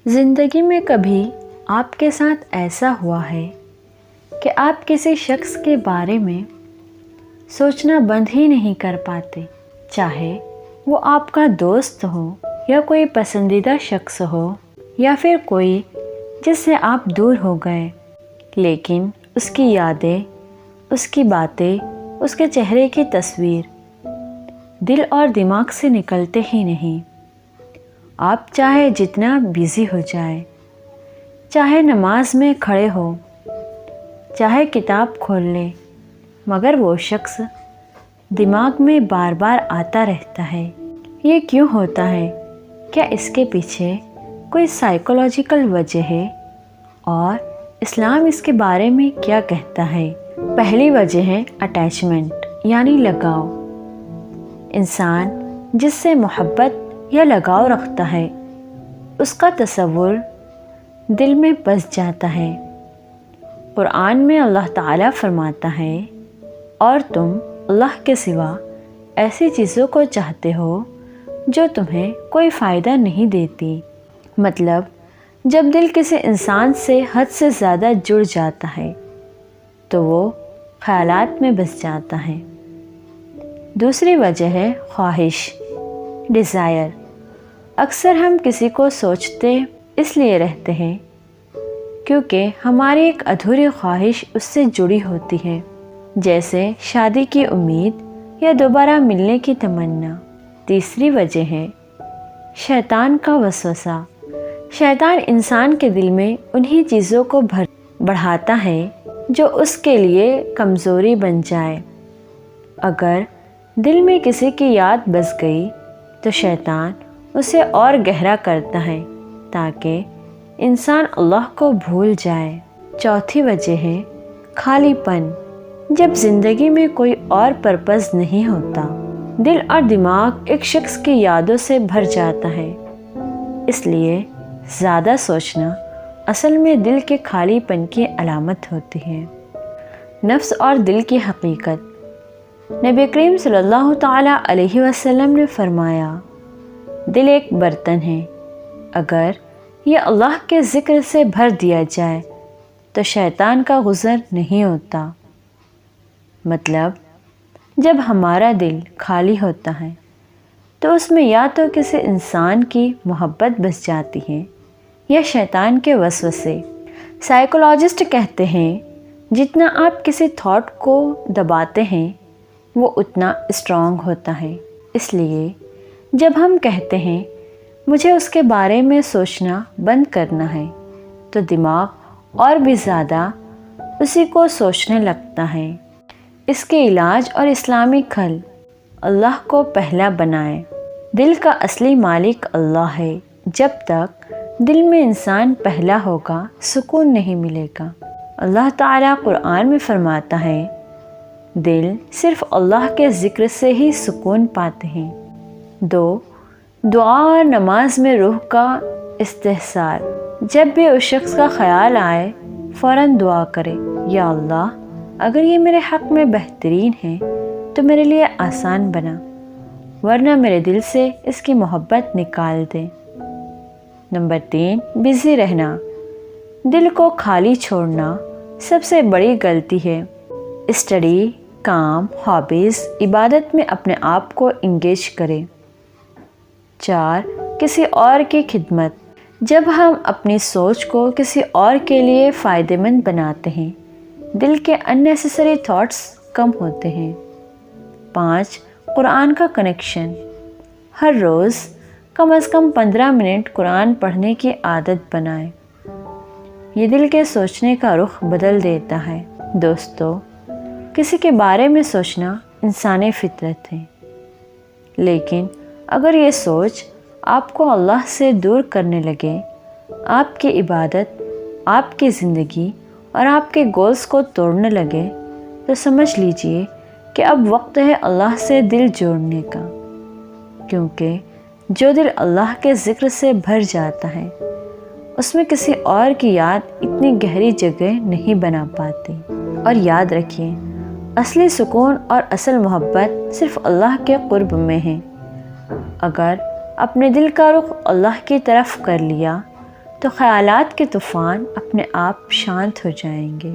زندگی میں کبھی آپ کے ساتھ ایسا ہوا ہے کہ آپ کسی شخص کے بارے میں سوچنا بند ہی نہیں کر پاتے، چاہے وہ آپ کا دوست ہو یا کوئی پسندیدہ شخص ہو یا پھر کوئی جس سے آپ دور ہو گئے، لیکن اس کی یادیں، اس کی باتیں، اس کے چہرے کی تصویر دل اور دماغ سے نکلتے ہی نہیں۔ آپ چاہے جتنا بیزی ہو جائے، چاہے نماز میں کھڑے ہو، چاہے کتاب کھول لے، مگر وہ شخص دماغ میں بار بار آتا رہتا ہے۔ یہ کیوں ہوتا ہے؟ کیا اس کے پیچھے کوئی سائیکولوجیکل وجہ ہے؟ اور اسلام اس کے بارے میں کیا کہتا ہے؟ پہلی وجہ ہے اٹیچمنٹ، یعنی لگاؤ۔ انسان جس سے محبت یا لگاؤ رکھتا ہے، اس کا تصور دل میں بس جاتا ہے۔ قرآن میں اللہ تعالیٰ فرماتا ہے، اور تم اللہ کے سوا ایسی چیزوں کو چاہتے ہو جو تمہیں کوئی فائدہ نہیں دیتی۔ مطلب جب دل کسی انسان سے حد سے زیادہ جڑ جاتا ہے تو وہ خیالات میں بس جاتا ہے۔ دوسری وجہ ہے خواہش، ڈیزائر۔ اکثر ہم کسی کو سوچتے اس لیے رہتے ہیں کیونکہ ہماری ایک ادھوری خواہش اس سے جڑی ہوتی ہے، جیسے شادی کی امید یا دوبارہ ملنے کی تمنا۔ تیسری وجہ ہے شیطان کا وسوسہ۔ شیطان انسان کے دل میں انہی چیزوں کو بڑھاتا ہے جو اس کے لیے کمزوری بن جائے۔ اگر دل میں کسی کی یاد بس گئی تو شیطان اسے اور گہرا کرتا ہے تاکہ انسان اللہ کو بھول جائے۔ چوتھی وجہ ہے خالی پن۔ جب زندگی میں کوئی اور پرپز نہیں ہوتا، دل اور دماغ ایک شخص کی یادوں سے بھر جاتا ہے۔ اس لیے زیادہ سوچنا اصل میں دل کے خالی پن کی علامت ہوتی ہے۔ نفس اور دل کی حقیقت۔ نبی کریم صلی اللہ تعالیٰ علیہ وسلم نے فرمایا، دل ایک برتن ہے، اگر یہ اللہ کے ذکر سے بھر دیا جائے تو شیطان کا گزر نہیں ہوتا۔ مطلب جب ہمارا دل خالی ہوتا ہے تو اس میں یا تو کسی انسان کی محبت بس جاتی ہے یا شیطان کے وسوسے۔ سائیکولوجسٹ کہتے ہیں جتنا آپ کسی تھاٹ کو دباتے ہیں وہ اتنا اسٹرانگ ہوتا ہے۔ اس لیے جب ہم کہتے ہیں مجھے اس کے بارے میں سوچنا بند کرنا ہے تو دماغ اور بھی زیادہ اسی کو سوچنے لگتا ہے۔ اس کے علاج اور اسلامی حل: اللہ کو پہلا بنائیں۔ دل کا اصلی مالک اللہ ہے۔ جب تک دل میں انسان پہلا ہوگا سکون نہیں ملے گا۔ اللہ تعالیٰ قرآن میں فرماتا ہے، دل صرف اللہ کے ذکر سے ہی سکون پاتے ہیں۔ 2. دعا اور نماز میں روح کا استحصال۔ جب بھی اس شخص کا خیال آئے فوراً دعا کرے، یا اللہ اگر یہ میرے حق میں بہترین ہے تو میرے لیے آسان بنا، ورنہ میرے دل سے اس کی محبت نکال دے۔ نمبر 3. بزی رہنا۔ دل کو خالی چھوڑنا سب سے بڑی غلطی ہے۔ اسٹڈی، کام، ہابیز، عبادت میں اپنے آپ کو انگیج کریں۔ 4. کسی اور کی خدمت۔ جب ہم اپنی سوچ کو کسی اور کے لیے فائدہ مند بناتے ہیں، دل کے اننیسیسری تھاٹس کم ہوتے ہیں۔ 5. قرآن کا کنیکشن۔ ہر روز کم از کم 15 منٹ قرآن پڑھنے کی عادت بنائیں۔ یہ دل کے سوچنے کا رخ بدل دیتا ہے۔ دوستو، کسی کے بارے میں سوچنا انسانی فطرت ہے، لیکن اگر یہ سوچ آپ کو اللہ سے دور کرنے لگے، آپ کی عبادت، آپ کی زندگی اور آپ کے گولز کو توڑنے لگے، تو سمجھ لیجئے کہ اب وقت ہے اللہ سے دل جوڑنے کا، کیونکہ جو دل اللہ کے ذکر سے بھر جاتا ہے اس میں کسی اور کی یاد اتنی گہری جگہ نہیں بنا پاتی۔ اور یاد رکھیے، اصلی سکون اور اصل محبت صرف اللہ کے قرب میں ہے۔ اگر اپنے دل کا رخ اللہ کی طرف کر لیا تو خیالات کے طوفان اپنے آپ شانت ہو جائیں گے۔